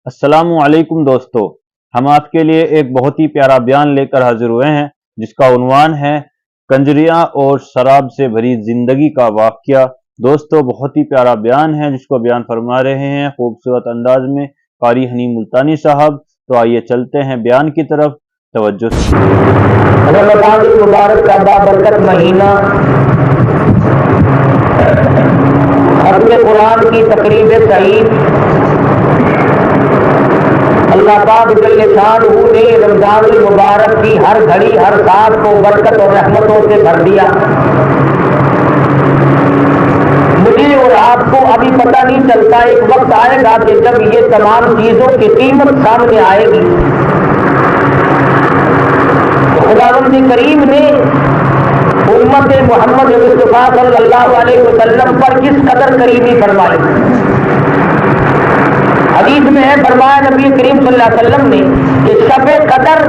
السلام علیکم دوستو، ہم آپ کے لیے ایک بہت ہی پیارا بیان لے کر حاضر ہوئے ہیں جس کا عنوان ہے کنجریاں اور شراب سے بھری زندگی کا واقعہ۔ دوستو، بہت ہی پیارا بیان ہے جس کو بیان فرما رہے ہیں خوبصورت انداز میں قاری حنی ملتانی صاحب۔ تو آئیے چلتے ہیں بیان کی طرف، توجہ سے۔ رمضان المبارک کا بابرکت مہینہ ختم قرآن کی تقریب سعید، اللہ پاک جل شانہ نے رمضان المبارک کی ہر گھڑی ہر ساتھ کو برکت اور رحمتوں سے بھر دیا۔ مجھے اور آپ کو ابھی پتہ نہیں چلتا، ایک وقت آئے گا کہ جب یہ تمام چیزوں کی قیمت سامنے آئے گی۔ خداوند کریم نے امت محمد مصطفیٰ صلی اللہ علیہ وسلم پر کس قدر کریمی فرمائی۔ حدیث میں ہے، فرمایا نبی کریم صلی اللہ علیہ وسلم نے کہ شب قدر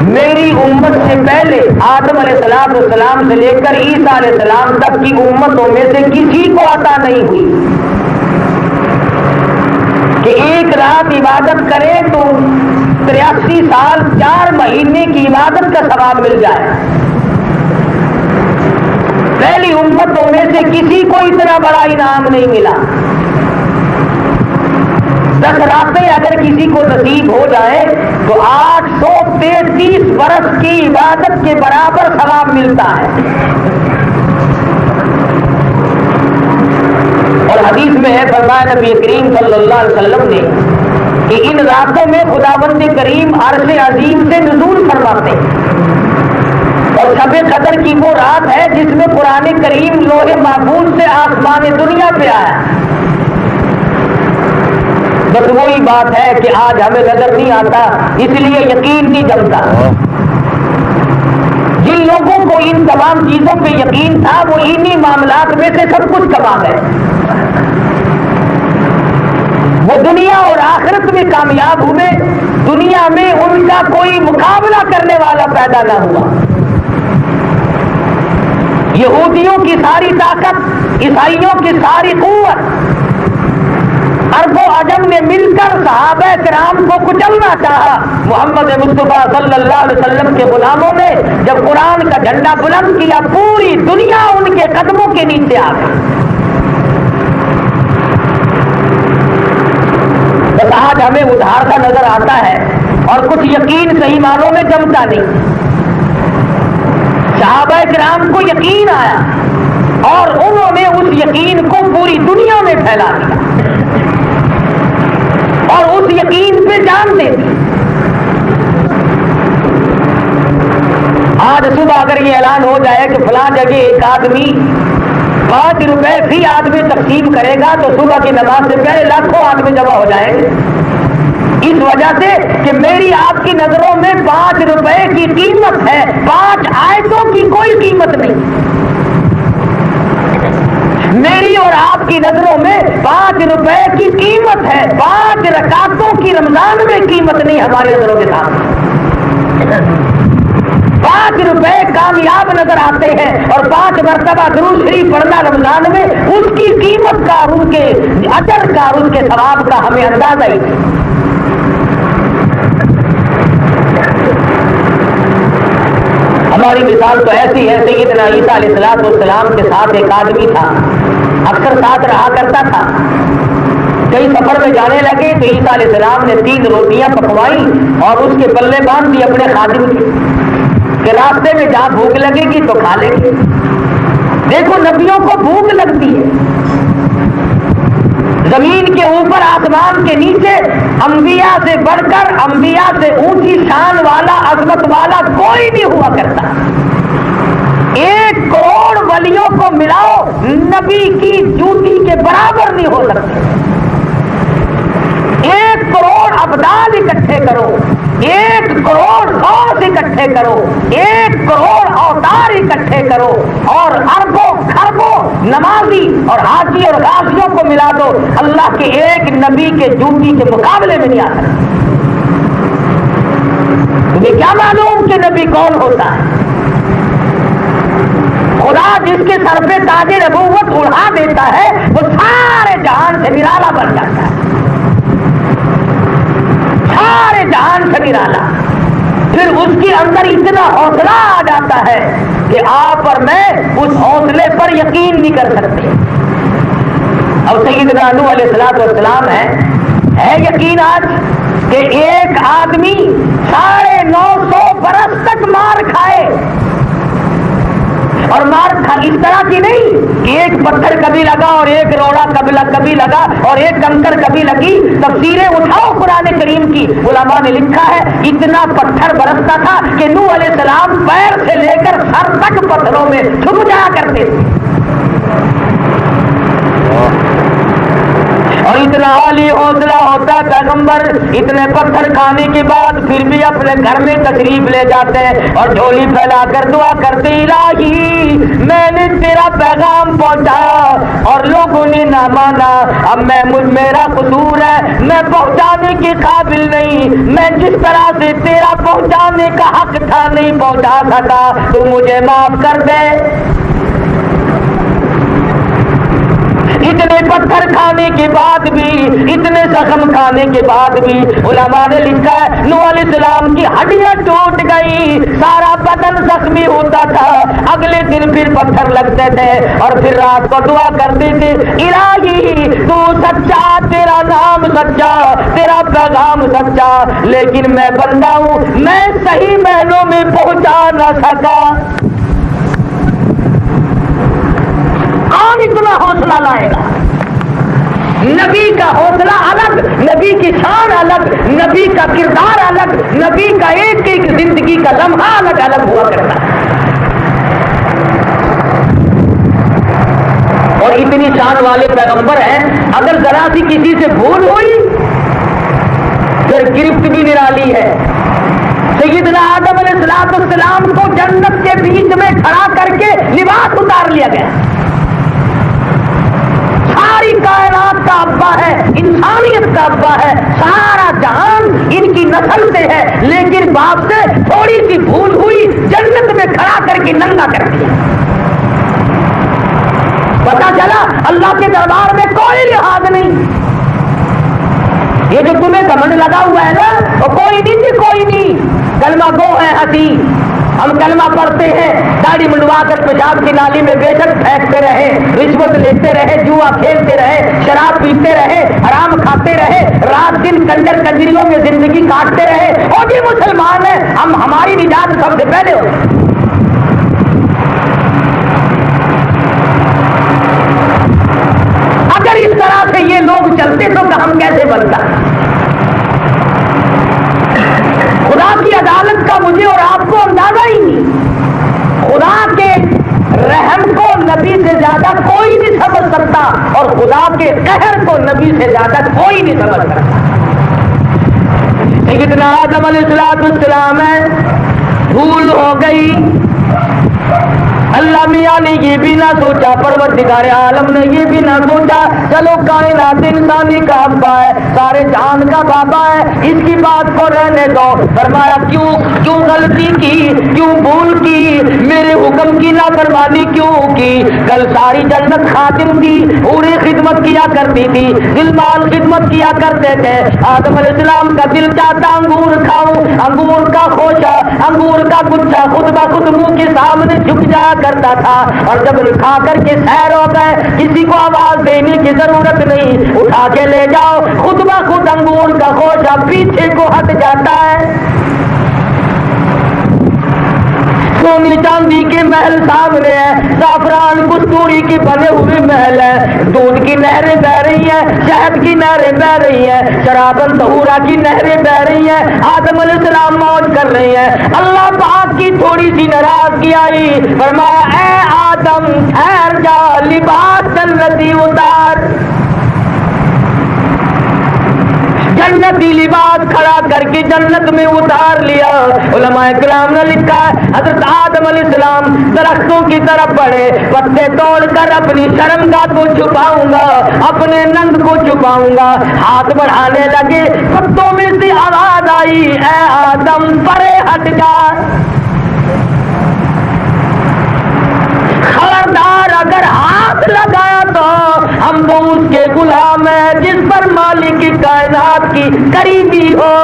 میری امت سے پہلے آدم علیہ السلام سے لے کر عیسیٰ علیہ السلام تک کی امتوں میں سے کسی کو عطا نہیں ہوئی کہ ایک رات عبادت کرے تو 83 سال 4 مہینے کی عبادت کا ثواب مل جائے۔ پہلی امتوں میں سے کسی کو اتنا بڑا انعام نہیں ملا۔ 10 راتیں اگر کسی کو نصیب ہو جائے تو 833 برس کی عبادت کے برابر ثواب ملتا ہے۔ اور حدیث میں ہے، فرمایا نبی کریم صلی اللہ علیہ وسلم نے کہ ان راتوں میں خداوند کریم عرش عظیم سے نزول فرماتے ہیں، اور شب قدر کی وہ رات ہے جس میں قرآن کریم لوح محفوظ سے آسمان دنیا پہ آیا۔ بس وہی بات ہے کہ آج ہمیں نظر نہیں آتا، اس لیے یقین نہیں جمتا۔ جن لوگوں کو ان تمام چیزوں پہ یقین تھا وہ انہی معاملات میں سے سب کچھ کما گئے، وہ دنیا اور آخرت میں کامیاب ہوئے، دنیا میں ان کا کوئی مقابلہ کرنے والا پیدا نہ ہوا۔ یہودیوں کی ساری طاقت، عیسائیوں کی ساری قوت، عرب و عجم نے مل کر صحابہ کرام کو کچلنا چاہا۔ محمد مصطفیٰ صلی اللہ علیہ وسلم کے غلاموں نے جب قرآن کا جھنڈا بلند کیا، پوری دنیا ان کے قدموں کے نیچے آ گئی۔ بس آج ہمیں ادھار کا نظر آتا ہے اور کچھ یقین صحیح معنوں میں جمتا نہیں۔ صحابہ کرام کو یقین آیا اور انہوں نے اس یقین کو پوری دنیا میں پھیلا دیا اور اس یقین پہ جان دے دی۔ آج صبح اگر یہ اعلان ہو جائے کہ فلاں جگہ ایک آدمی 5 روپے فی آدمی تقسیم کرے گا تو صبح کی نماز سے پہلے لاکھوں آدمی جمع ہو جائیں گے، اس وجہ سے کہ میری آپ کی نظروں میں 5 روپے کی قیمت ہے، 5 آیتوں کی کوئی قیمت نہیں۔ میری اور آپ کی نظروں میں 5 روپے کی قیمت ہے، 5 رکعتوں کی رمضان میں قیمت نہیں ہماری نظروں کے سامنے۔ 5 روپے کامیاب نظر آتے ہیں اور 5 مرتبہ درود شریف پڑھنا رمضان میں اس کی قیمت کا، ان کے اجر کا، ان کے ثواب کا ہمیں اندازہ ہی نہیں۔ ہماری مثال تو ایسی ہے، سیدنا عیسیٰ علیہ السلام کے ساتھ ایک آدمی تھا، اکثر ساتھ رہا کرتا تھا۔ کئی سفر میں جانے لگے تو عیسیٰ علیہ السلام نے 3 روٹیاں پکوائی اور اس کے پلے باندھ دی اپنے خادم کے کہ راستے میں جہاں بھوک لگے گی تو کھا لیں گے۔ دیکھو، نبیوں کو بھوک لگتی ہے۔ زمین کے اوپر آسمان کے نیچے انبیاء سے بڑھ کر، انبیاء سے اونچی شان والا، عظمت والا کوئی نہیں ہوا کرتا۔ 1 کروڑ ولیوں کو ملاؤ، نبی کی جوتی کے برابر نہیں ہو سکتے۔ 1 کروڑ ابدال اکٹھے کرو، 1 کروڑ غوث اکٹھے کرو، 1 کروڑ اوتار اکٹھے کرو اور اربوں خربوں نمازی اور حاجی اور غازیوں کو ملا دو، اللہ کے ایک نبی کے جوتی کے مقابلے میں نہیں آ سکتا۔ تمہیں کیا معلوم کہ نبی کون ہوتا ہے؟ خدا جس کے سر پہ تاج نبوت اڑا دیتا ہے وہ سارے جہان سے نرالا بن جاتا ہے۔ نرالا، پھر اس کے اندر اتنا حوصلہ آ جاتا ہے کہ آپ اور میں اس حوصلے پر یقین نہیں کر سکتے. اور سیدنا نوح علیہ السلام ہے یقین آج کہ ایک آدمی 950 برس تک مار کھائے، اور مار اس طرح کی نہیں کہ ایک پتھر کبھی لگا اور ایک روڑا کبھی لگا اور ایک کنکر کبھی لگی. تفسیریں اٹھاؤ قرآن کریم کی، علماء نے لکھا ہے اتنا پتھر برستا تھا کہ نوح علیہ السلام پیر سے لے کر سر تک پتھروں میں چھپ جایا کرتے تھے. اور اتنا عالی حوصلہ ہوتا ہے پیغمبر اتنے پتھر کھانے کے بعد پھر بھی اپنے گھر میں تشریف لے جاتے ہیں اور جھولی پھیلا کر دعا کرتے الہی میں نے تیرا پیغام پہنچایا اور لوگوں نے نہ مانا، اب میرا قصور ہے، میں پہنچانے کے قابل نہیں، میں جس طرح سے تیرا پہنچانے کا حق تھا نہیں پہنچا سکا، تو مجھے معاف کر دے. اتنے پتھر کھانے کے بعد بھی، اتنے زخم کھانے کے بعد بھی علماء نے لکھا ہے نوح علیہ السلام کی ہڈیاں ٹوٹ گئی، سارا بدن زخمی ہوتا تھا. اگلے دن پھر پتھر لگتے تھے اور پھر رات کو دعا کرتے تھے الہی تو سچا، تیرا نام سچا، تیرا پیغام سچا، لیکن میں بندہ ہوں، میں صحیح معنوں میں پہنچا نہ سکا. کون اتنا حوصلہ لائے گا؟ نبی کا حوصلہ الگ، نبی کی شان الگ، نبی کا کردار الگ، نبی کا ایک ایک زندگی کا لمحہ الگ الگ ہوا کرتا ہے. اور اتنی شان والے پیغمبر ہیں، اگر ذرا سی کسی سے بھول ہوئی پھر گرفت بھی نرالی ہے. سیدنا آدم علیہ السلام کو جنت کے بیچ میں کھڑا کر کے لباس اتار لیا گیا. ساری کائنات کا ابا ہے، انسانیت کا ابا ہے، سارا جہان ان کی نسل سے ہے، لیکن باپ سے تھوڑی سی بھول ہوئی جنت میں کھڑا کر کے ننگا کر دیا. پتا چلا اللہ کے دربار میں کوئی لحاظ نہیں. یہ جو تمہیں گھمنڈ لگا ہوا ہے نا، وہ کوئی نہیں جی، کوئی نہیں. کلمہ گو ہے ہنسی، ہم کلمہ پڑھتے ہیں، داڑھی منڈوا کر پیشاب کی نالی میں بے شک پھینکتے رہے، رشوت لیتے رہے، جوا کھیلتے رہے، شراب پیتے رہے، حرام کھاتے رہے، رات دن کنجر کنجریوں میں زندگی کاٹتے رہے، اور بھی مسلمان ہیں، ہماری نجات سب سے پہلے ہو. اگر اس طرح سے یہ لوگ چلتے تو ہم کیسے بنتا؟ خدا کی عدالت کا مجھے اور آپ کو اندازہ ہی نہیں. خدا کے رحم کو نبی سے زیادہ کوئی نہیں سمجھ سکتا، اور خدا کے قہر کو نبی سے زیادہ کوئی نہیں سمجھ سکتا. سیدنا آدم علیہ السلام ہے، بھول ہو گئی. اللہ میاں نے یہ بھی نہ سوچا، پروردگار عالم نے یہ بھی نہ سوچا چلو کائنات انسانی کا ابا ہے، سارے جہان کا بابا ہے، اس کی بات کو رہنے دو. فرمایا کیوں غلطی کی، کیوں بھول کی، میرے حکم کی نافرمانی کیوں کی؟ کل ساری جنت خادم تھی، پوری خدمت کیا کرتی تھی، دل مال خدمت کیا کرتے تھے. آدم علیہ السلام کا دل چاہتا انگور کھاؤں، انگور کا خوشہ، انگور کا گچھا خود بخود منہ کے سامنے جھک جایا کرتا تھا، اور جب کھا کر کے سیر ہو گئے کسی کو آواز دینے کی ضرورت نہیں، اٹھا کے لے جاؤ، خود بخود انگور کا خوشہ پیچھے کو ہٹ جاتا ہے. سونی چاندی کے محل سامنے ہے، زعفران کستوری کے بنے ہوئے محل ہے، دودھ کی نہریں بہ رہی ہیں، شہد کی نہریں بہ رہی ہیں، شرابن طہورا کی نہریں بہ رہی ہیں. آدم علیہ السلام موج کر رہی ہیں. اللہ پاک کی تھوڑی سی ناراضگی آئی، فرمایا اے آدم ٹھہر جا، لباس جنتی اتار. جنتی لباس کھڑا کر کے جنت میں اتار لیا. علماء کرام نے لکھا ہے حضرت آدم علیہ السلام درختوں کی طرف بڑھے، پتے توڑ کر اپنی شرمگاہ کو چھپاؤں گا، اپنے ننگ کو چھپاؤں گا. ہاتھ بڑھانے لگے، پتوں میں سے آواز آئی اے آدم پرے ہٹ جا. خبردار اگر ہاتھ لگایا تو ہم وہ اس کے غلام ہیں جس پر مالک کی کائنات کی قریبی ہو.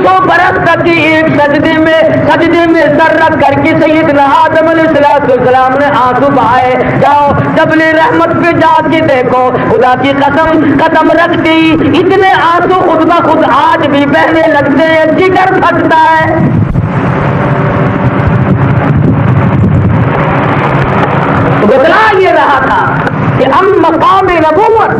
500 برس تک ایک سجدے میں سر رکھ کر کے سیدنا آدم علیہ السلام نے آنسو بہائے. جاؤ جبل رحمت پہ جا کے دیکھو, خدا کی قدم رکھتی اتنے آنسو خود بخود آج بھی بہنے لگتے ہیں, جگر پھٹتا ہے. بتلا یہ رہا تھا کہ ہم مقام نبوت,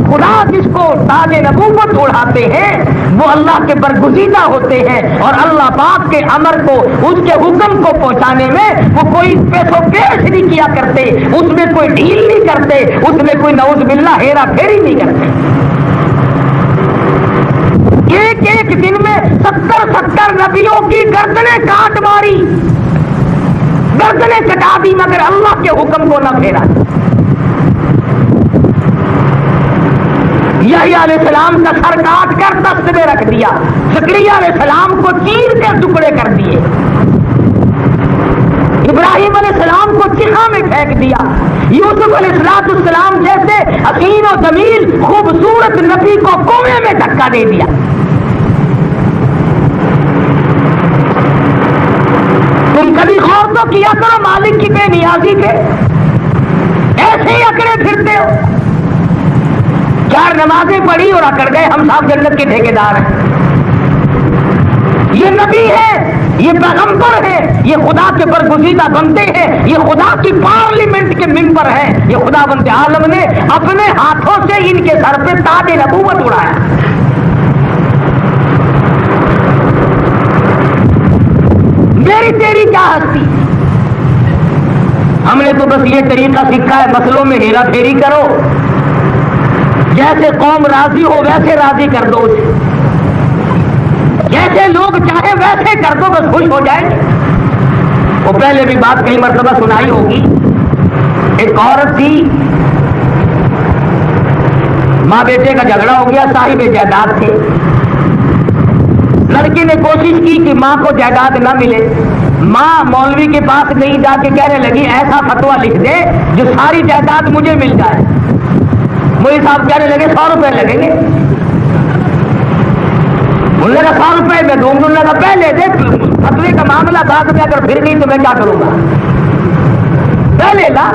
خدا جس کو تاج نبوت اڑاتے ہیں وہ اللہ کے برگزیدہ ہوتے ہیں, اور اللہ پاک کے امر کو, اس کے حکم کو پہنچانے میں وہ کوئی پیسوں پیش نہیں کیا کرتے, اس میں کوئی ڈھیل نہیں کرتے, اس میں کوئی نعوذ باللہ ہیرا پھیری نہیں کرتے. ایک دن میں 70 نبیوں کی گردنیں کاٹ ماری, گردنیں کٹا دی, مگر اللہ کے حکم کو نہ پھیرا. یحییٰ علیہ السلام کا سر کاٹ کر تخت میں رکھ دیا, زکریا علیہ السلام کو چیر کے ٹکڑے کر دیے, ابراہیم علیہ السلام کو چیخا میں پھینک دیا, یوسف علیہ السلام جیسے حسین و جمیل خوبصورت نبی کو کنویں میں دھکا دے دیا. تم کبھی غور تو کیا کرو مالک کی بے نیازی پہ, ایسے ہی اکڑے پھرتے ہو. 4 نمازیں پڑھی اور اکڑ گئے, ہم صاحب جنت کے ٹھیکیدار ہیں. یہ نبی ہے, یہ پیغمبر ہے, یہ خدا کے برگزیدہ بندے ہیں, یہ خدا کی پارلیمنٹ کے ممبر ہیں, یہ خدا بند عالم نے اپنے ہاتھوں سے ان کے سر پہ تاج نبوت اڑایا. میری تیری کیا ہستی, ہم نے تو بس یہ طریقہ سیکھا ہے مسئلوں میں ہیرا پھیری کرو, جیسے قوم راضی ہو ویسے راضی کر دو, جیسے لوگ چاہے ویسے کر دو, بس خوش ہو جائیں گے. وہ پہلے بھی بات کئی مرتبہ سنائی ہوگی. ایک عورت تھی, ماں بیٹے کا جھگڑا ہو گیا, صاحب جائیداد تھے. لڑکی نے کوشش کی کہ ماں کو جائیداد نہ ملے. ماں مولوی کے پاس نہیں جا کے کہنے لگی ایسا فتویٰ لکھ دے جو ساری جائیداد مجھے مل جائے. مولوی صاحب کہنے لگے 100 روپے لگیں گے. انہوں نے کہا 100 روپے میں دوں گا. انہوں نے کہا پہلے دے, فتوے کا معاملہ بعد میں اگر پھر گئی تو میں کیا کروں گا, پہلے لا.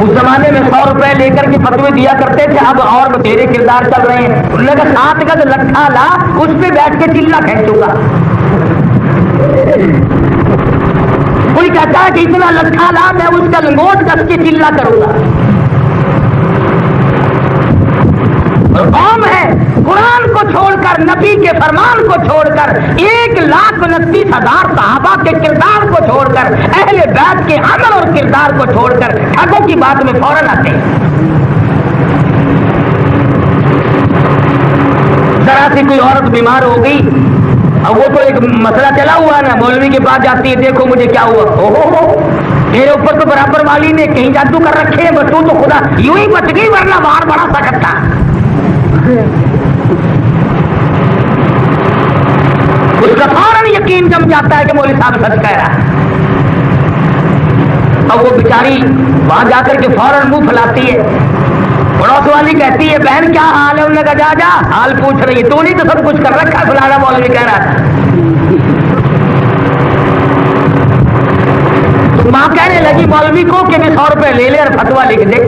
اس زمانے میں 100 روپے لے کر کے فتوے دیا کرتے تھے, اب اور تیرے کردار چل رہے ہیں. انہوں نے کہا 7 گز لٹھا لا, اس پہ بیٹھ کے چلا کھینچوں گا. کوئی کہتا ہے کہ اتنا لٹھا لا, میں اس کا لنگوٹ کس کے چلا کروں گا. اور قوم ہے قرآن کو چھوڑ کر, نبی کے فرمان کو چھوڑ کر, 1,29,000 صحابہ کے کردار کو چھوڑ کر, اہل بیت کے عمل اور کردار کو چھوڑ کر ٹھگوں کی بات میں فوراً آتے ہیں. ذرا سی کوئی عورت بیمار ہو گئی, اب وہ تو ایک مسئلہ چلا ہوا نا, مولوی کے پاس جاتی ہے, دیکھو مجھے کیا ہوا. اوہو میرے اوپر تو برابر والی نے کہیں جادو کر رکھے ہیں, بس تو خدا یوں ہی بچ گئی, ورنہ باہر بڑا سکتا. اس کا فوراً یقین جم جاتا ہے کہ مولوی صاحب سچ کہہ رہا ہے. اب وہ بیچاری وہاں جا کر کے فوراً منہ پھیلاتی ہے. پڑوس والی کہتی ہے بہن کیا حال ہے, انہوں نے کہا جا حال پوچھ رہی ہے, تو نہیں تو سب کچھ کر رکھا, فلانا مولوی کہہ رہا تھا. ماں کہنے لگی مولوی کو کہ 100 روپے لے لے اور فتوا لکھ دے.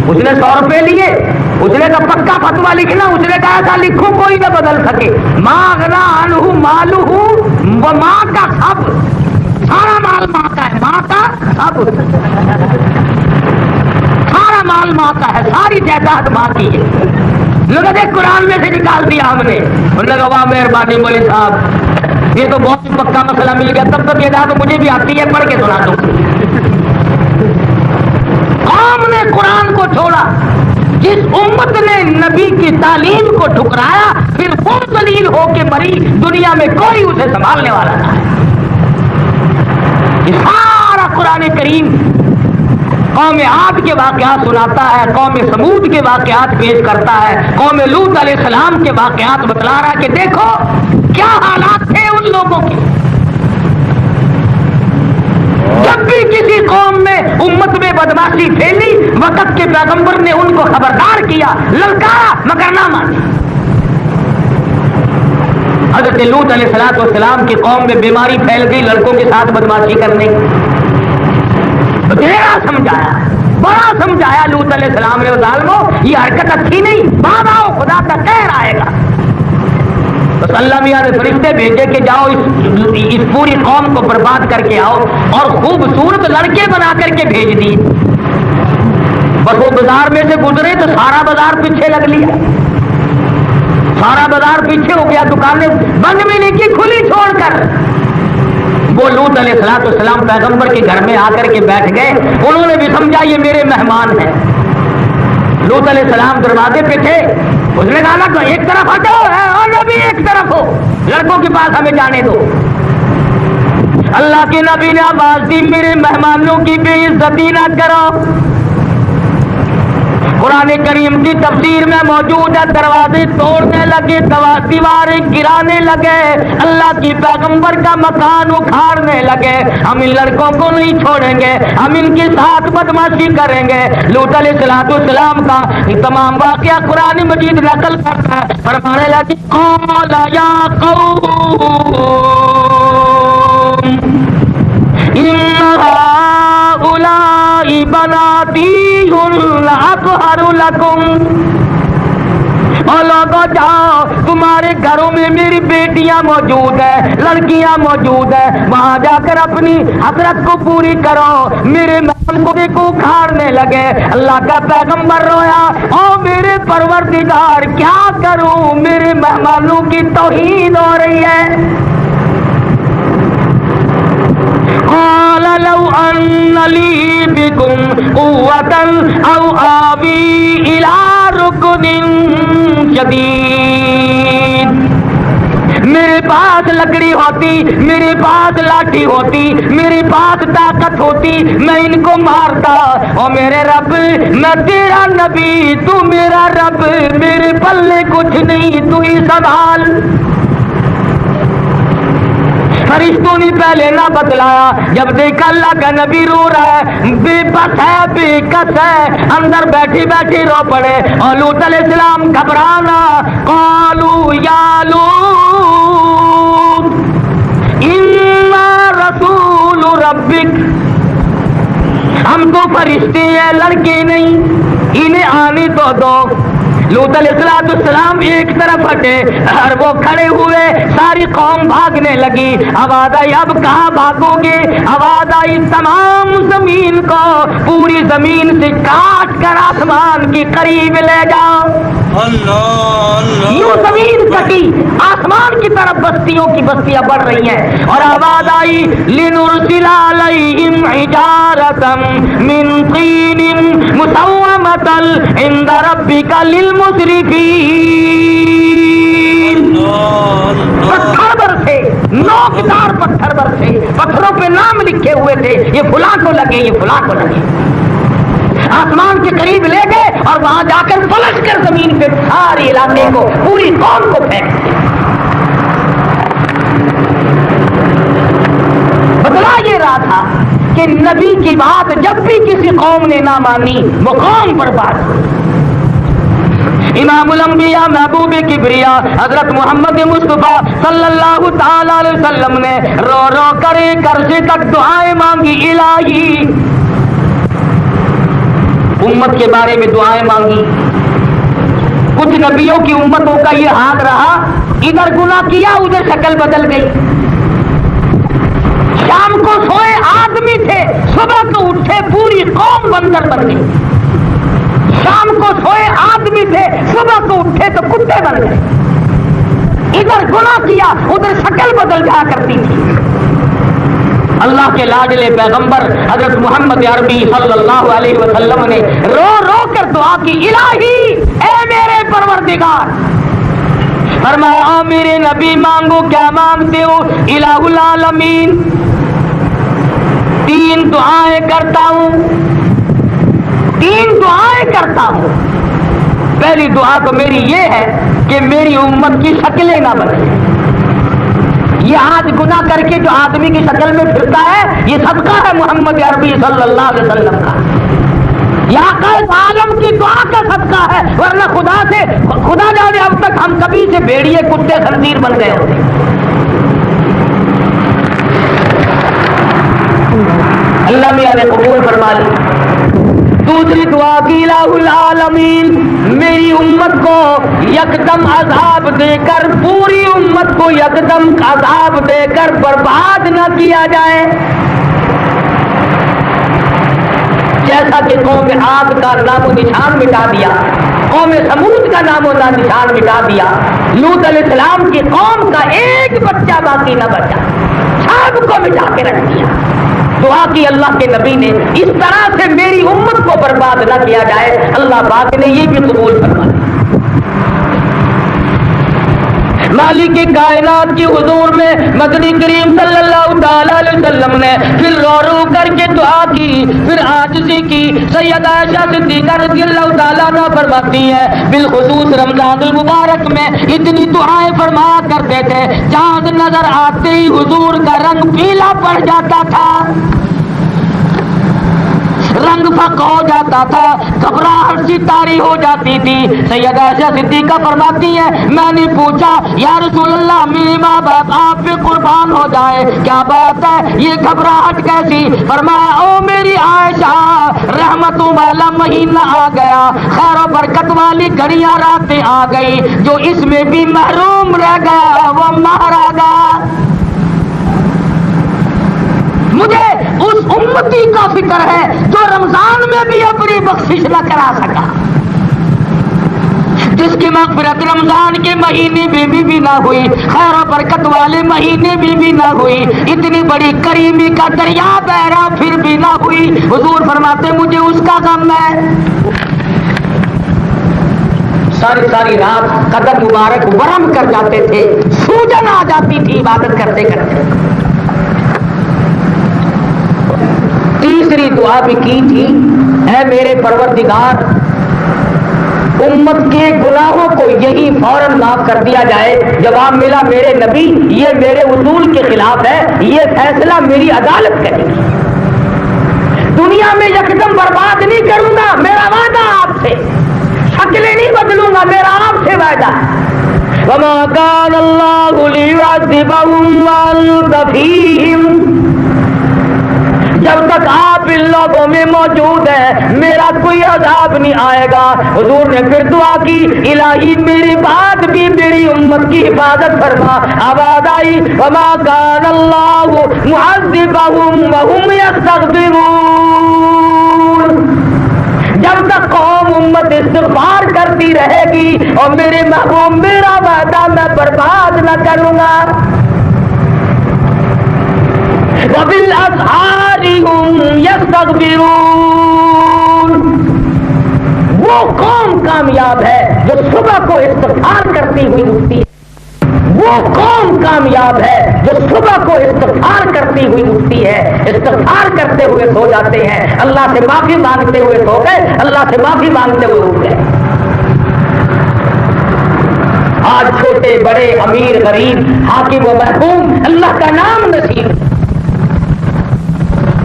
اس نے 100 روپے لیے, اس نے کہا پکا فتوا لکھنا. اس نے کہا ایسا لکھو کوئی نہ بدل سکے. ماں اغنا عنہ مالہ و ماں کا سب, سارا مال ماں کا ہے, ماں کا سب, سارا مال ماں کا ہے, ساری جائیداد ماں کی ہے. لوگوں نے قرآن میں سے نکال دیا ہم نے. انہوں نے کہا واہ مہربانی مولوی صاحب, یہ تو بہت پکا مسئلہ مل گیا. تب تک جائیداد مجھے بھی آتی ہے, پڑھ کے سنا دو. قوم نے قرآن کو چھوڑا, جس امت نے نبی کی تعلیم کو ٹھکرایا پھر وہ ذلیل ہو کے مری, دنیا میں کوئی اسے سنبھالنے والا نہ ہے. یہ سارا قرآن کریم قوم عاد کے واقعات سناتا ہے, قوم سمود کے واقعات پیش کرتا ہے, قوم لوط علیہ السلام کے واقعات بتلا رہا ہے کہ دیکھو کیا حالات تھے ان لوگوں کے. جب بھی کسی قوم میں امت میں بدماشی پھیلی, وقت کے پیغمبر نے ان کو خبردار کیا, للکارا مگر نہ مانے. حضرت لوط علیہ السلام کی قوم میں بیماری پھیل گئی لڑکوں کے ساتھ بدماشی کرنے کی، بڑا سمجھایا لوط علیہ السلام نے، ظالمو یہ حرکت اچھی نہیں، بعد آؤ خدا کا قہر آئے گا۔ تو اللہ میاں نے فرشتے بھیجے کہ جاؤ اس پوری قوم کو برباد کر کے آؤ، اور خوبصورت لڑکے بنا کر کے بھیج دیے۔ بس وہ بازار میں سے گزرے تو سارا بازار پیچھے لگ لیا، سارا بازار پیچھے ہو گیا، دکانیں بند بھی نہیں کی، کھلی چھوڑ کر۔ وہ لوط علیہ السلام پیغمبر کے گھر میں آ کر کے بیٹھ گئے، انہوں نے بھی سمجھا یہ میرے مہمان ہیں۔ لوط علیہ السلام دروازے پہ تھے، اس نے کہا کہ ایک طرف ہٹو اور نبی ایک طرف ہو، لڑکوں کے پاس ہمیں جانے دو۔ اللہ کے نبی نے آواز دی میرے مہمانوں کی بے عزتی نہ کرو۔ قرآن کریم کی تفسیر میں موجود ہے، دروازے توڑنے لگے، دیواریں گرانے لگے، اللہ کی پیغمبر کا مکان اکھاڑنے لگے۔ ہم ان لڑکوں کو نہیں چھوڑیں گے، ہم ان کے ساتھ بدماشی کریں گے۔ لوط علیہ السلام کا تمام واقعہ قرآن مجید نقل کرتا ہے، فرمانے لگے قال یا قوم ان هؤلاء بناتی اطہر لکم، اور لوگوں جاؤ تمہارے گھروں میں میری بیٹیاں موجود ہیں، لڑکیاں موجود ہیں، وہاں جا کر اپنی حسرت کو پوری کرو۔ میرے محل کو دیکھو کھاڑنے لگے، اللہ کا پیغمبر رویا، او میرے پروردگار کیا کروں، میرے مہمانوں کی توہین ہو رہی ہے۔ قال لو ان لی بکم قوة او آوی الى رکن شدید، میرے پاس لکڑی ہوتی، میرے پاس لاٹھی ہوتی، میرے پاس طاقت ہوتی، میں ان کو مارتا۔ اور میرے رب میں تیرا نبی، تو میرا رب، میرے پلے کچھ نہیں، تو ہی سنبھال۔ فرشتوں نے پہلے نہ بتلایا، جب دیکھا اللہ کا نبی رو رہا ہے، بے بس ہے، بے کس ہے، اندر بیٹھی بیٹھی رو پڑے۔ اور لوط علیہ السلام گھبرانا، قالوا یا لوط انا رسول ربک، ہم تو فرشتے ہیں لڑکے نہیں، انہیں آنے تو دو۔ لوط علیہ السلام ایک طرف ہٹے اور وہ کھڑے ہوئے، ساری قوم بھاگنے لگی۔ آواز آئی اب کہاں بھاگو گے؟ آواز آئی تمام زمین کو، پوری زمین سے کاٹ کر آسمان کے قریب لے جاؤ۔ یوں زمین کٹی، آسمان کی طرف بستیوں کی بستیاں بڑھ رہی ہیں، اور آواز آئی لنرسل علیہم حجارۃ من طین مسومۃ عند ربک للمسرفین، پتھر برسے، نوکدار پتھر برسے، پتھروں پہ نام لکھے ہوئے تھے، یہ فلاں کو لگے، یہ فلاں کو لگے۔ آسمان کے قریب لے گئے اور وہاں جا کر پلٹ کر زمین پہ سارے علاقے کو، پوری قوم کو پھینک دیا۔ بدلا یہ رہا تھا کہ نبی کی بات جب بھی کسی قوم نے نہ مانی وہ قوم برباد ہوئی۔ امام الانبیاء محبوب کبریا حضرت محمد مصطفیٰ صلی اللہ تعالی علیہ وسلم نے رو رو کر ایک عرصے تک دعائیں مانگی، الہی امت کے بارے میں دعائیں مانگی۔ کچھ نبیوں کی امتوں کا یہ حال رہا، ادھر گناہ کیا ادھر شکل بدل گئی۔ شام کو سوئے آدمی تھے، صبح کو اٹھے پوری قوم بندر بن گئی۔ شام کو سوئے آدمی تھے، صبح کو اٹھے تو کتے بن گئے۔ ادھر گناہ کیا ادھر شکل بدل جا کرتی تھی۔ اللہ کے لاڈلے پیغمبر حضرت محمد عربی صلی اللہ علیہ وسلم نے رو رو کر دعا کی، الہی اے میرے پروردگار، فرمایا میرے نبی مانگو کیا مانگتے ہو؟ الہ العالمین، تین دعائیں کرتا ہوں، تین دعائیں کرتا ہوں۔ پہلی دعا تو میری یہ ہے کہ میری امت کی شکلیں نہ بدلیں۔ یہ آج گناہ کر کے جو آدمی کی شکل میں پھرتا ہے، یہ صدقہ ہے محمد عربی صلی اللہ علیہ وسلم کا۔ یا آقا عالم کی دعا کا صدقہ ہے، ورنہ خدا جانے اب تک ہم کبھی سے بھیڑیے کتے خنزیر بن گئے ہوتے۔ اللہ میاں نے قبول فرما لی۔ دوسری دعا کی الہ العالمین، میری امت کو یکدم عذاب دے کر، پوری امت کو یکدم عذاب دے کر برباد نہ کیا جائے، جیسا کہ قوم عاد کا نام و نشان مٹا دیا، قوم سمود کا نام و نشان مٹا دیا، لوط علیہ السلام کی قوم کا ایک بچہ باقی نہ بچا، سب کو مٹا کے رکھ دیا۔ دعا کی اللہ کے نبی نے، اس طرح سے میری امت کو برباد نہ کیا جائے۔ اللہ پاک نے یہ بھی قبول فرما لیا۔ مالک کائنات کی حضور میں مدنی کریم صلی اللہ تعالی علیہ وسلم نے پھر رو رو کر کے دعا کی، پھر عاجزی کی۔ سیدہ عائشہ صدیقہ رضی اللہ تعالیٰ عنہ فرماتی ہے، بالخصوص رمضان المبارک میں اتنی دعائیں فرمایا کرتے تھے، چاند نظر آتے ہی حضور کا رنگ پیلا پڑ جاتا تھا، رنگ فق ہو جاتا تھا، گھبراہٹ سی طاری ہو جاتی تھی۔ سیدہ عائشہ صدیقہ فرماتی ہے، میں نے پوچھا یا رسول اللہ میرے ماں باپ آپ پہ قربان ہو جائے، کیا بات ہے یہ گھبراہٹ کیسی؟ فرمایا او میری عائشہ، رحمتوں والا مہینہ آ گیا، خیر و برکت والی گھڑیاں راتیں آ گئی، جو اس میں بھی محروم رہ گیا وہ مارا گیا۔ مجھے اس امتی کا فکر ہے جو رمضان میں بھی اپنی بخشش نہ کرا سکا، جس کی مغفرت رمضان کے مہینے میں بھی نہ ہوئی، خیر و برکت والے مہینے میں بھی نہ ہوئی، اتنی بڑی کریمی کا دریا بہ رہا پھر بھی نہ ہوئی۔ حضور فرماتے مجھے اس کا غم ہے۔ ساری ساری رات قدم مبارک ورم کر جاتے تھے، سوجن آ جاتی تھی عبادت کرتے کرتے۔ تیسری دعا بھی کی تھی، اے میرے پروردگار، امت کے گناہوں کو یہی فوراً معاف کر دیا جائے۔ جواب ملا میرے نبی یہ میرے اصول کے خلاف ہے، یہ فیصلہ میری عدالت کرے گی، دنیا میں یکدم برباد نہیں کروں گا، میرا وعدہ آپ سے، شکلیں نہیں بدلوں گا، میرا آپ سے وعدہ ہے۔ وما كان الله ليعذبهم وأنت فيهم، جب تک آپ ان لوگوں میں موجود ہیں میرا کوئی عذاب نہیں آئے گا۔ حضور نے پھر دعا کی، الہی میری بات بھی میری امت کی حفاظت فرما۔ آواز آئی وما كان الله معذبهم وهم يستغفرون، جب تک قوم امت استغفار کرتی رہے گی اور میرے محبوب میرا وعدہ میں برباد نہ کروں گا۔ وبالاسحار هم يستغفرون، وہ قوم کامیاب ہے جو صبح کو استغفار کرتی ہوئی اٹھتی ہے، وہ قوم کامیاب ہے جو صبح کو استغفار کرتی ہوئی اٹھتی ہے، استغفار کرتے ہوئے سو جاتے ہیں، اللہ سے معافی مانگتے ہوئے سو گئے، اللہ سے معافی مانگتے ہوئے اٹھ گئے۔ آج چھوٹے بڑے امیر غریب حاکم و محکوم اللہ کا نام نصیب،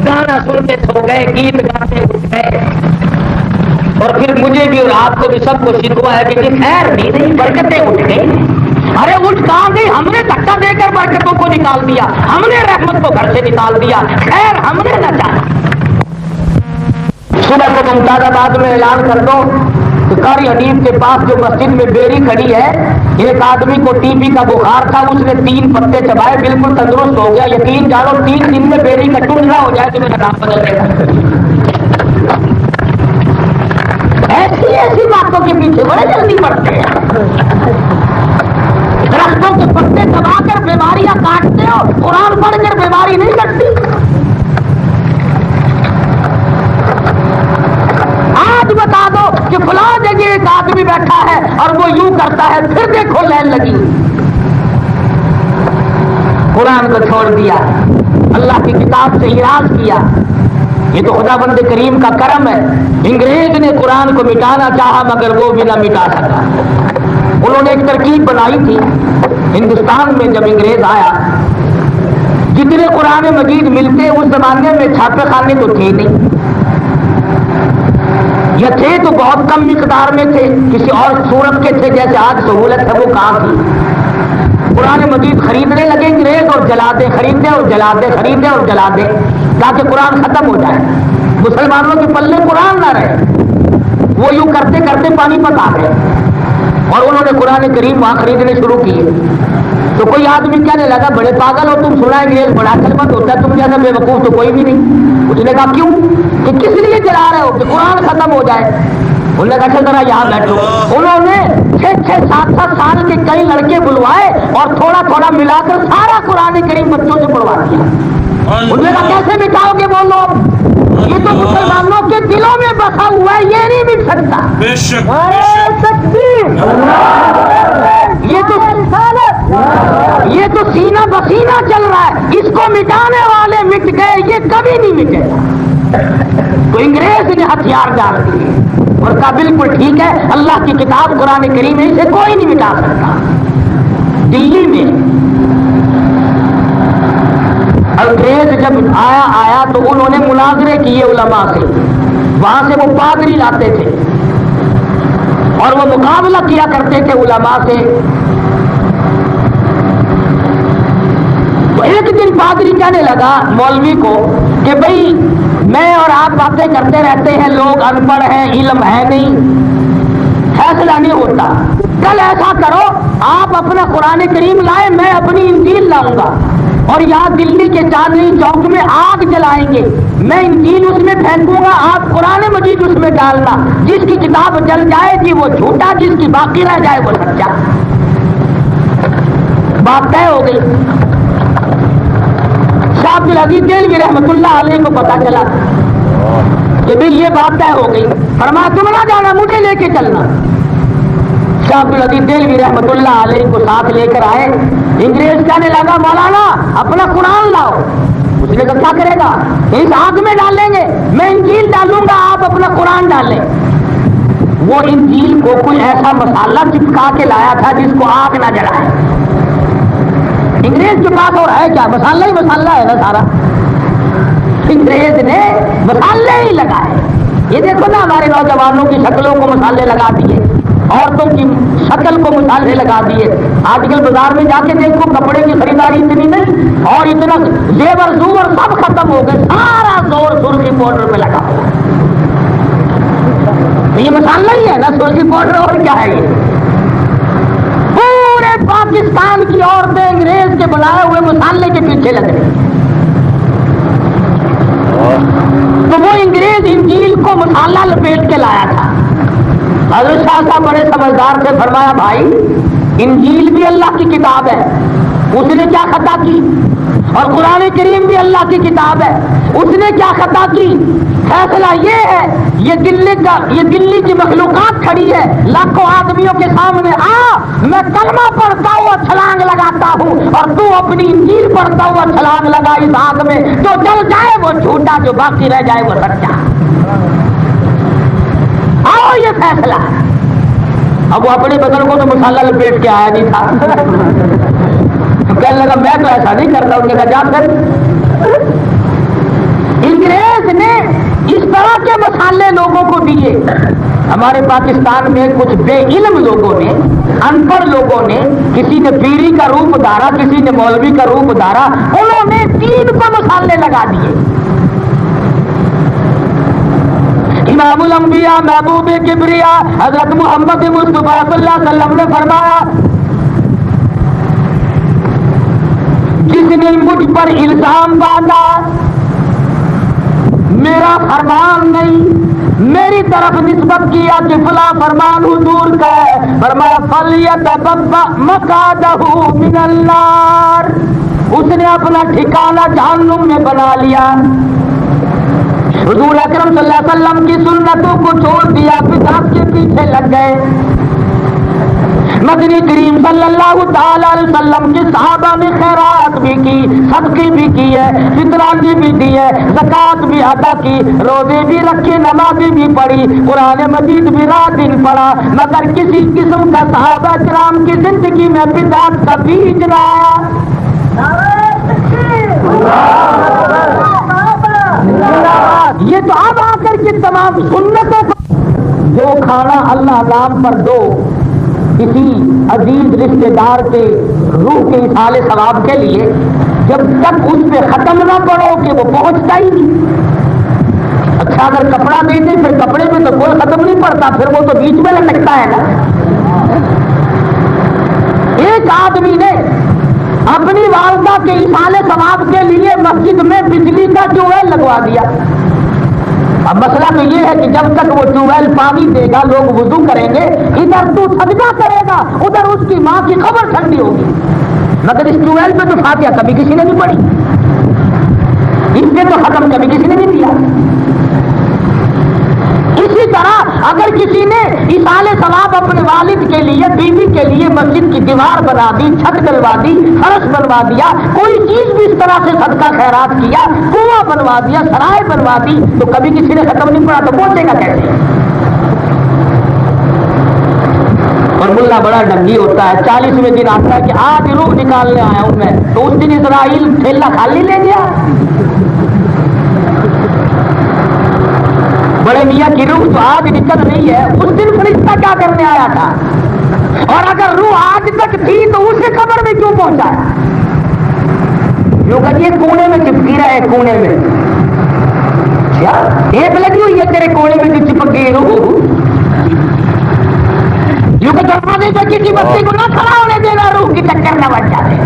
گانا سنتے سو گئے، گیت گاتے اٹھ گئے، اور پھر مجھے بھی اور آپ کو بھی سب کو شکوا ہے کہ خیر نہیں، برکتیں اٹھ گئی۔ ارے اٹھ کہاں گئی؟ ہم نے دھکا دے کر برکتوں کو نکال دیا، ہم نے رحمت کو گھر سے نکال دیا، خیر ہم نے نہ چاہا۔ صبح کو ممتاز آباد میں اعلان کر دو کہ قاری حنیف کے پاس جو مسجد میں بیری کھڑی ہے، ایک آدمی کو ٹی بی کا بخار تھا، اس نے 3 پتے چبائے، بالکل تندرست ہو گیا۔ یقین جانو 3 دن میں بیری کا ٹنڈا ہو جائے تو میرا نام بدل دے گا۔ ایسی باتوں کے پیچھے بڑے جلدی پڑتے ہیں۔ درختوں کے پتے دبا کر بیماریاں کاٹتے ہو، قرآن پڑھ کر بیماری نہیں کٹتی۔ آج بتا دو کہ فلاں جگہ ایک آدمی بیٹھا ہے اور وہ یوں کرتا ہے، پھر دیکھو لائن لگی۔ قرآن کو چھوڑ دیا، اللہ کی کتاب سے اعراض کیا، یہ تو خدا بند کریم کا کرم ہے۔ انگریز نے قرآن کو مٹانا چاہا مگر وہ بھی نہ مٹا سکا۔ انہوں نے ایک ترکیب بنائی تھی ہندوستان میں، جب انگریز آیا جتنے قرآن مجید ملتے اس زمانے میں چھاپے خانے تو تھے نہیں، یہ تھے تو بہت کم مقدار میں تھے، کسی اور صورت کے تھے، جیسے آج سہولت ہے وہ کہاں تھی۔ قرآن مجید خریدنے لگے انگریز اور جلا دے، خریدے اور جلا دے، خریدے اور جلا دے، تاکہ قرآن ختم ہو جائے، مسلمانوں کے پلے قرآن نہ رہے۔ وہ یوں کرتے کرتے پانی پتا گئے اور انہوں نے قرآن کریم وہاں خریدنے شروع کیے۔ تو کوئی آدمی کہنے لگا بڑے پاگل ہو تم، سنا انگریز بڑا کلمت ہوتا ہے، تم جیسا بے وقوف تو کوئی بھی نہیں۔ اس نے کہا کیوں؟ کہ کس لیے جلا رہے ہو؟ کہ قرآن ختم ہو جائے۔ انہوں نے کہا اچھا ذرا یہاں بیٹھو۔ انہوں نے 6-7 سال کے کئی لڑکے بلوائے اور تھوڑا تھوڑا ملا کر سارا قرآن کریم بچوں سے پڑھوا دیا۔ انہوں نے کہا کیسے مٹاؤ گے بولو؟ یہ تو مسلمانوں کے دلوں میں بسا ہوا ہے، یہ نہیں مٹ سکتا۔ بے شک یہ تو سینہ بسینہ چل رہا ہے، اس کو مٹانے والے مٹ گئے، یہ کبھی نہیں مٹے گا۔ تو انگریز نے ہتھیار ڈال دیے اور کہا بالکل ٹھیک ہے، اللہ کی کتاب قرآن کریم ہے، اسے کوئی نہیں مٹا سکتا۔ دلی میں انگریز جب آیا تو انہوں نے مناظرے کیے علماء سے، وہاں سے وہ پادری لاتے تھے اور وہ مقابلہ کیا کرتے تھے علماء سے۔ تو ایک دن پادری کہنے لگا مولوی کو کہ بھئی میں اور آپ باتیں کرتے رہتے ہیں، لوگ ان پڑھ ہیں، علم ہے نہیں، فیصلہ نہیں ہوتا، کل ایسا کرو آپ اپنا قرآن کریم لائے، میں اپنی انجیل لاؤں گا اور یہاں دلی کے چاندنی چوک میں آگ جلائیں گے، میں انجیل اس میں پھینکوں گا، آپ قرآن مجید اس میں ڈالنا، جس کی کتاب جل جائے گی وہ جھوٹا، جس کی باقی رہ جائے وہ سچا۔ بات طے ہو گئی۔ شاہ عبد العزیز دہلوی رحمۃ اللہ علیہ کو پتا چلا کہ بھئی یہ بات طے ہو گئی، فرمایا تم نہ جانا، مجھے لے کے چلنا۔ شاہ عبد العزیز دہلوی رحمۃ اللہ علیہ کو ساتھ لے کر آئے۔ انگریز کہنے لگا مولانا اپنا قرآن لاؤ۔ اس نے کہا کیا کرے گا؟ اس آگ میں ڈالیں گے، میں انجیل ڈالوں گا، آپ اپنا قرآن ڈالیں۔ وہ انجیل کو کوئی ایسا مسالہ چپکا کے لایا تھا جس کو آگ نہ جلائے۔ انگریز کے پاس اور ہے کیا؟ مسالہ ہی مسالہ ہے نا سارا۔ انگریز نے مسالے ہی لگائے۔ یہ دیکھو نا ہمارے نوجوانوں کی شکلوں کو مسالے لگا دیے، عورتوں کی شکل کو مسالے لگا دیے۔ آج کل بازار میں جا کے دیکھو کپڑے کی خریداری اتنی نہیں اور اتنا زیور زور سب ختم ہو گئے، سارا زور سرخی پاؤڈر پہ لگا ہوا۔ یہ مسالہ ہی ہے نا سرخی پاؤڈر، اور کیا ہے یہ؟ پورے پاکستان کی عورتیں انگریز کے بنائے ہوئے مسالے کے پیچھے لگ رہی ہیں۔ تو وہ انگریز انجیل کو مسالہ لپیٹ کے لایا تھا۔ حضرت شاہ صاحب بڑے سمجھدار سے فرمایا بھائی انجیل بھی اللہ کی کتاب ہے، اس نے کیا خطا کی؟ اور قرآن کریم بھی اللہ کی کتاب ہے، اس نے کیا خطا کی؟ فیصلہ یہ ہے، یہ دلی کی مخلوقات کھڑی ہے، لاکھوں آدمیوں کے سامنے میں کلمہ پڑھتا ہوا چھلانگ لگاتا ہوں اور تو اپنی انجیل پڑھتا ہوا چھلانگ لگا اس آگ میں، جو جل جائے وہ جھوٹا، جو باقی رہ جائے وہ سچا۔ آؤ یہ فیصلہ۔ اب وہ اپنے بدن کو تو مسالہ لپیٹ کے آیا نہیں تھا، کہنے لگا میں تو ایسا نہیں کرتا۔ ان نے کہا جا کر۔ انگریز نے اس طرح کے مسالے لوگوں کو دیے۔ ہمارے پاکستان میں کچھ بے علم لوگوں نے، ان پڑھ لوگوں نے، کسی نے پیری کا روپ دھارا، کسی نے مولوی کا روپ دھارا، انہوں نے دین پر مسالے لگا دیے۔ امام الانبیاء محبوب کبریا حضرت محمد مصطفیٰ صلی اللہ علیہ وسلم نے فرمایا جس نے مجھ پر الزام باندھا میرا فرمان نہیں، میری طرف نسبت کیا کہ فلاں فرمان حضور کا ہے، فرمایا فَلْيَتَبَوَّأْ مَقْعَدَهُ مِنَ النَّارِ، اس نے اپنا ٹھکانہ جہنم میں بنا لیا۔ حضور اکرم صلی اللہ علیہ وسلم کی سنتوں کو چھوڑ دیا، بدعت کے پیچھے لگ گئے۔ مدنی کریم صلی اللہ تعالی علیہ وسلم کے صحابہ نے خیرات بھی کی، صدقے بھی کی ہے، فطرانی بھی دی ہے، زکوٰۃ بھی ادا کی، روزے بھی رکھے، نمازیں بھی پڑھی، قرآن مجید بھی رات دن پڑھا، مگر کسی قسم کا صحابہ کرام کی زندگی میں بدعت کا بیج نہ آیا۔ یہ تو اب آ کر کے تمام سنتوں کو جو کھانا اللہ نام پر دو کسی عزیز رشتے دار کے روح کے اصال ثواب کے لیے، جب تک اس پہ ختم نہ پڑو کہ وہ پہنچتا ہی نہیں۔ اچھا اگر کپڑا دے دیں پھر کپڑے میں تو کوئی ختم نہیں پڑتا، پھر وہ تو بیچ میں لٹکتا ہے نا۔ ایک آدمی نے اپنی والدہ کے اصال ثواب کے لیے مسجد میں بجلی کا ٹیوبویل لگوا دیا۔ اب مسئلہ تو یہ ہے کہ جب تک وہ ٹیوبویل پانی دے گا لوگ وضو کریں گے، ادھر تو سجدہ کرے گا ادھر اس کی ماں کی خبر ٹھنڈی ہوگی، مگر اس ٹیوبویل پہ تو فاتحہ کبھی کسی نے نہیں پڑھی، اس سے تو ختم کبھی کسی نے نہیں دیا۔ اسی طرح اگر کسی نے اصال ثواب اپنے والد کے لیے بیوی کے لیے مسجد کی دیوار بنا دی، چھت ڈلوا دی، فرش بنوا دیا، کوئی چیز بھی اس طرح سے صدقہ خیرات کیا، کنواں بنوا دیا، سرائے بنوا دی، تو کبھی کسی نے ختم نہیں پڑا تو پہنچے گا کیسے؟ اور ملا بڑا ڈنگی ہوتا ہے، 40ویں دن آتا ہے کہ آج روح نکالنے آیا ہوں میں، تو اس دن اسرائیل ٹھیلا خالی لے گیا۔ بڑے میاں کی روح تو آج نکل رہی ہے، اس دن فرشتہ کیا کرنے آیا تھا؟ اور اگر روح آج تک تھی تو اسے قبر میں کیوں پہنچایا؟ کیوں کہ یہ کونے میں چپکی رہا ہے، کونے میں ایک لگی ہوئی ہے تیرے کونے میں جو چپک گئی روح، کیوں کہ دروازے پہ کسی بچے کو نہ کھڑا ہونے دینا، روح کی ٹکر نہ بچ جائے۔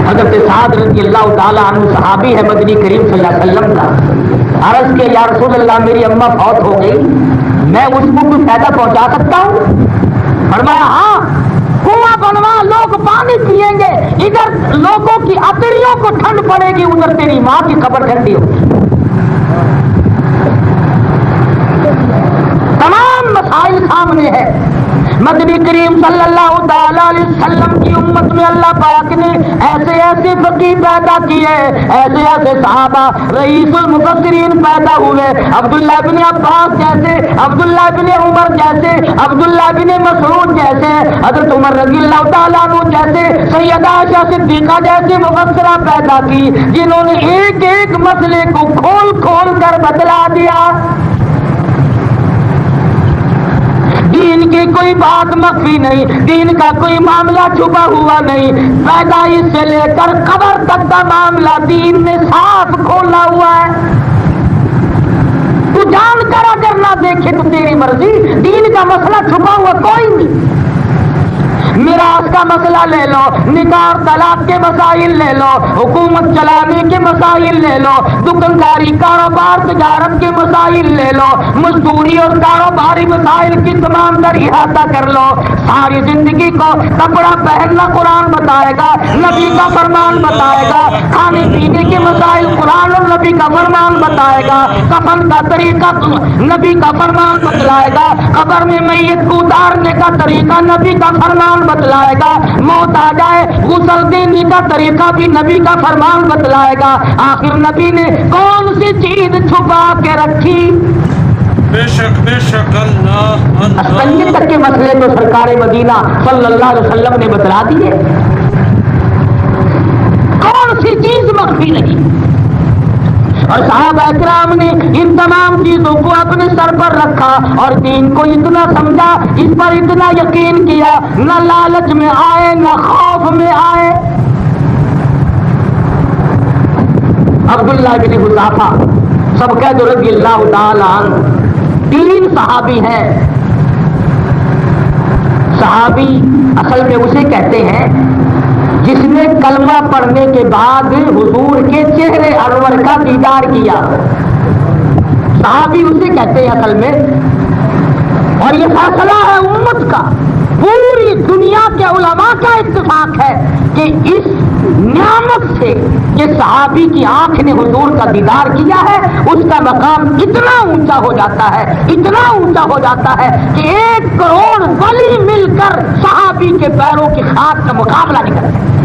حضرت سعد رضی اللہ تعالیٰ عنہ صحابی ہے مدنی کریم صلی اللہ علیہ وسلم کا، عرض کے یا رسول اللہ میری اماں فوت ہو گئی، میں اس کو کوئی فائدہ پہنچا سکتا ہوں؟ فرمایا ہاں، کنواں بنوا، لوگ پانی پیئیں گے، ادھر لوگوں کی اتڑیوں کو ٹھنڈ پڑے گی، ادھر تیری ماں کی قبر ٹھنڈی ہوگی۔ تمام مسائل سامنے ہے۔ مدنی کریم صلی اللہ تعالی علیہ وسلم کی امت میں اللہ پاک نے ایسے ایسے فقیہ پیدا کیے، ایسے ایسے صحابہ رئیس المفسرین پیدا ہوئے، عبداللہ بن عباس جیسے، عبداللہ بن عمر جیسے، عبداللہ بن مسعود جیسے، حضرت عمر رضی اللہ تعالیٰ عنہ جیسے، سیدہ عائشہ صدیقہ جیسے مفسرہ پیدا کی، جنہوں نے ایک ایک مسئلے کو کھول کھول کر بتلا دیا۔ دین کی کوئی بات مخفی نہیں، دین کا کوئی معاملہ چھپا ہوا نہیں، پیدائش سے لے کر قبر تک کا معاملہ دین نے صاف کھولا ہوا ہے۔ تو جان کر اگر نہ دیکھے تو تیری مرضی، دین کا مسئلہ چھپا ہوا کوئی نہیں۔ میراث کا مسئلہ لے لو، نکاح اور طلاق کے مسائل لے لو، حکومت چلانے کے مسائل لے لو، دکانداری کاروبار تجارت کے مسائل لے لو، مزدوری اور کاروباری مسائل کی تمام تر احاطہ کر لو۔ ساری زندگی کو کپڑا پہننا قرآن بتائے گا، نبی کا فرمان بتائے گا، کھانے پینے کے مسائل قرآن اور نبی کا فرمان بتائے گا، کفن کا طریقہ نبی کا فرمان بتلائے گا، قبر میں میت کو اتارنے کا طریقہ نبی کا فرمان بتلائے گا، موت آ جائے غسل دینے کا طریقہ بھی نبی کا فرمان بتلائے گا۔ آخر نبی نے کون سی چیز چھپا کے رکھی؟ بے شک اللہ اسپنجی تک کے مسئلے تو سرکار مدینہ صلی اللہ علیہ وسلم نے بتلا دیے، کون سی چیز مخفی نہیں۔ اور صحابہ اکرام نے ان تمام چیزوں کو اپنے سر پر رکھا اور دین کو اتنا سمجھا، اس پر اتنا یقین کیا، نہ لالچ میں آئے نہ خوف میں آئے۔ عبداللہ بن حذافہ سب کہہ دو رضی اللہ تعالی عنہ، 3 صحابی ہیں۔ صحابی اصل میں اسے کہتے ہیں جس نے کلمہ پڑھنے کے بعد حضور کے چہرے انور کا دیدار کیا، صحابی اسے کہتے ہیں اصل میں۔ اور یہ فیصلہ ہے امت کا، پوری دنیا کے علماء کا اتفاق ہے کہ اس نعمت سے کہ صحابی کی آنکھ نے حضور کا دیدار کیا ہے، اس کا مقام اتنا اونچا ہو جاتا ہے، اتنا اونچا ہو جاتا ہے کہ 1 کروڑ ولی مل کر صحابی کے پیروں کی خاک کا مقابلہ نہیں کر سکتے۔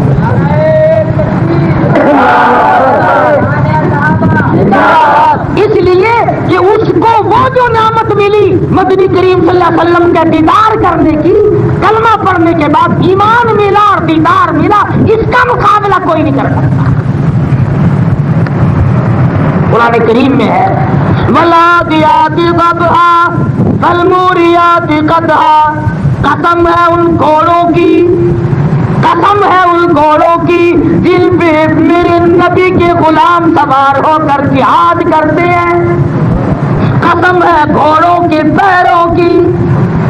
اس لیے کہ اس کو وہ جو نعمت ملی مدنی کریم صلی اللہ علیہ وسلم کا دیدار کرنے کی، کلمہ پڑھنے کے بعد ایمان ملا اور دیدار ملا، اس کا مقابلہ کوئی نہیں کر سکتا۔ قرآن کریم میں ہے والعادیات ضبحا فالموریات قدحا، قسم ہے ان گھوڑوں کی، قسم ہے ان گھوڑوں کی جن پہ میرے نبی کے غلام سوار ہو کر جہاد کرتے ہیں، قسم ہے گھوڑوں کے پیروں کی،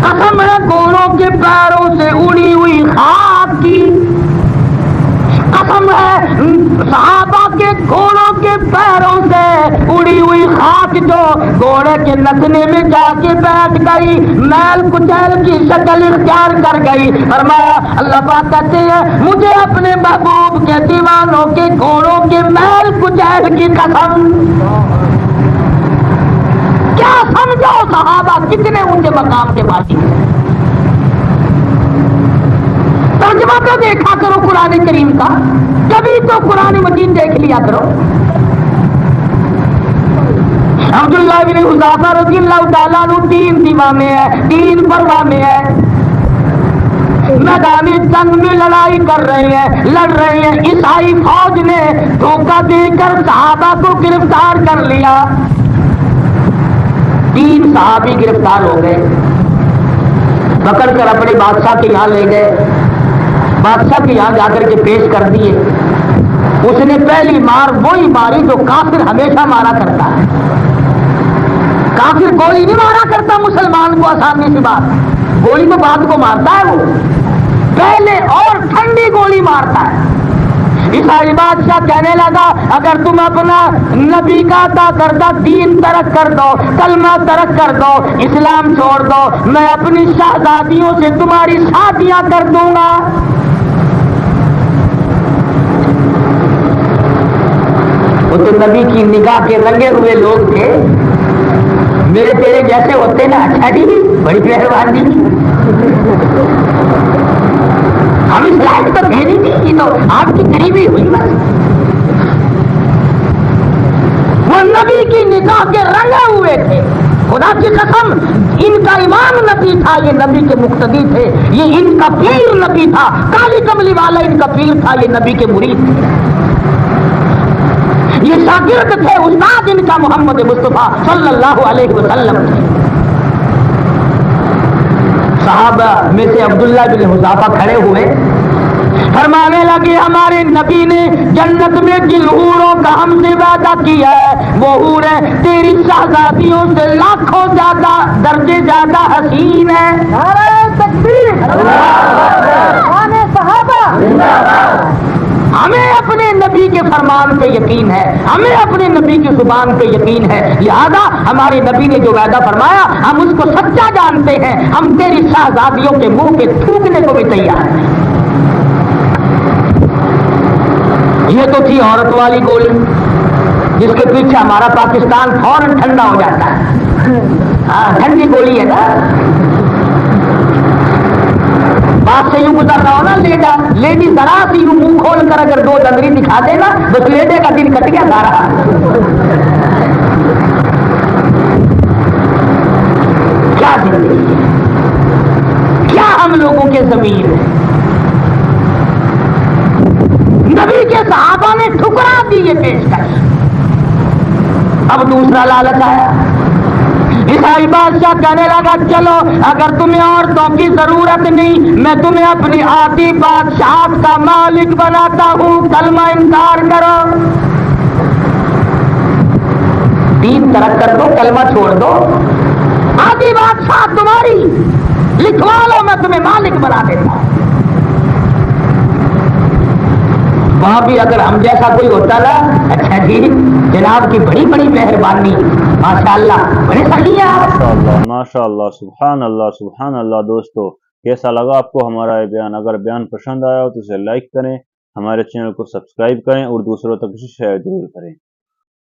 قسم ہے گھوڑوں کے پیروں سے اڑی ہوئی خاک کی، قسم ہے صحابہ کے گھوڑوں کے پیروں سے اڑی ہوئی خاک جو گھوڑے کے نتنے میں جا کے بیٹھ گئی، میل کچیل کی شکل اختیار کر گئی۔ فرمایا اللہ پاک کہتے ہیں مجھے اپنے محبوب کے دیوانوں کے گھوڑوں کے میل کچیل کی قسم۔ کیا سمجھو صحابہ کتنے اونچے مقام کے مالک ہیں۔ ترجمہ تو دیکھا کرو قرآن کریم کا، کبھی تو قرآن مجید دیکھ لیا کرو۔ عبداللہ بن حذیفہ رضی اللہ تعالیٰ عنہ 3 دیوار میں ہے، 3 پرواہ میں ہے، میدان جنگ میں لڑائی کر رہے ہیں، لڑ رہے ہیں، عیسائی فوج نے دھوکہ دے کر صحابہ کو گرفتار کر لیا، 3 صحابی گرفتار ہو گئے، پکڑ کر اپنے بادشاہ کے یہاں لے گئے، بادشاہ کے یہاں جا کر کے پیش کر دیے۔ اس نے پہلی مار وہی ماری جو کافر ہمیشہ مارا کرتا ہے، کافر گولی نہیں مارا کرتا مسلمان کو، آسانی سی بات، گولی تو بعد کو مارتا ہے، وہ پہلے اور ٹھنڈی گولی مارتا ہے۔ عیسائی بادشاہ کہنے لگا اگر تم اپنا نبی کا عطا کردہ دین ترک کر دو، کلمہ ترک کر دو، اسلام چھوڑ دو، میں اپنی شہزادیوں سے تمہاری شادیاں کر دوں گا۔ وہ تو نبی کی نگاہ کے رنگے ہوئے لوگ تھے، میرے تیرے جیسے ہوتے نا، اچھا جی بڑی مہربانی، ہم اس لائق تو کہہ نہیں تھی، یہ تو آپ کی قریبی ہوئی بس۔ وہ نبی کی نگاہ کے رنگے ہوئے تھے، خدا کی قسم ان کا امام نبی تھا، یہ نبی کے مقتدی تھے، یہ ان کا پیر نبی تھا، کالی کملی والا ان کا پیر تھا، یہ نبی کے مرید تھے، یہ شاگرد تھے، استاد ان کا محمد مصطفیٰ صلی اللہ علیہ وسلم تھے۔ صحابہ میں سے عبداللہ بن حذیفہ کھڑے ہوئے، فرمانے لگے ہمارے نبی نے جنت میں جن حوروں کا ہم سے وعدہ کیا ہے وہ حوریں تیری شہزادیوں سے لاکھوں زیادہ درجے زیادہ حسین ہیں۔ نعرہ تکبیر، صحابہ، ہمیں اپنے نبی کے فرمان پہ یقین ہے، ہمیں اپنے نبی کی زبان پہ یقین ہے، لہذا ہمارے نبی نے جو وعدہ فرمایا ہم اس کو سچا جانتے ہیں، ہم تیری شہزادیوں کے منہ پہ تھوکنے کو بھی تیار ہیں۔ یہ تو تھی عورت والی گولی جس کے پیچھے ہمارا پاکستان فوراً ٹھنڈا ہو جاتا ہے، ٹھنڈی گولی ہے نا، بات سے یوں گزر رہا ہو نا، لیڈی ذرا سی یوں منہ کھول کر اگر 2 دندری دکھا دے نا بس لیڈے کا دن کٹ گیا سارا۔ کیا زندگی ہے، کیا ہم لوگوں کے ضمیر ہے۔ نبی کے صحابہ نے ٹھکرا دی یہ پیشکش، اب دوسرا لالچ آیا، عیسائی بادشاہ کہنے لگا چلو اگر تمہیں عورتوں کی ضرورت نہیں میں تمہیں اپنی آدھی بادشاہت کا مالک بناتا ہوں، کلمہ انکار کرو، دین ترک کر دو، کلمہ چھوڑ دو، آدھی بادشاہ تمہاری لکھوا لو، میں تمہیں مالک بنا دیتا ہوں۔ وہاں بھی اگر ہم جیسا کوئی ہوتا نا، اچھا جی جناب کی بڑی بڑی مہربانی، ماشاءاللہ بڑے سخی ہیں آپ، ماشاء اللہ، سبحان اللہ، سبحان اللہ۔ دوستو کیسا لگا آپ کو ہمارا یہ بیان؟ اگر بیان پسند آیا ہو تو اسے لائک کریں، ہمارے چینل کو سبسکرائب کریں اور دوسروں تک اسے شیئر ضرور کریں۔